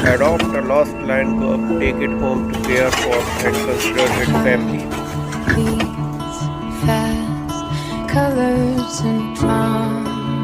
Adopt a lost lion cub, take it home to care for, and consider it family. Beats fast, colors and promises.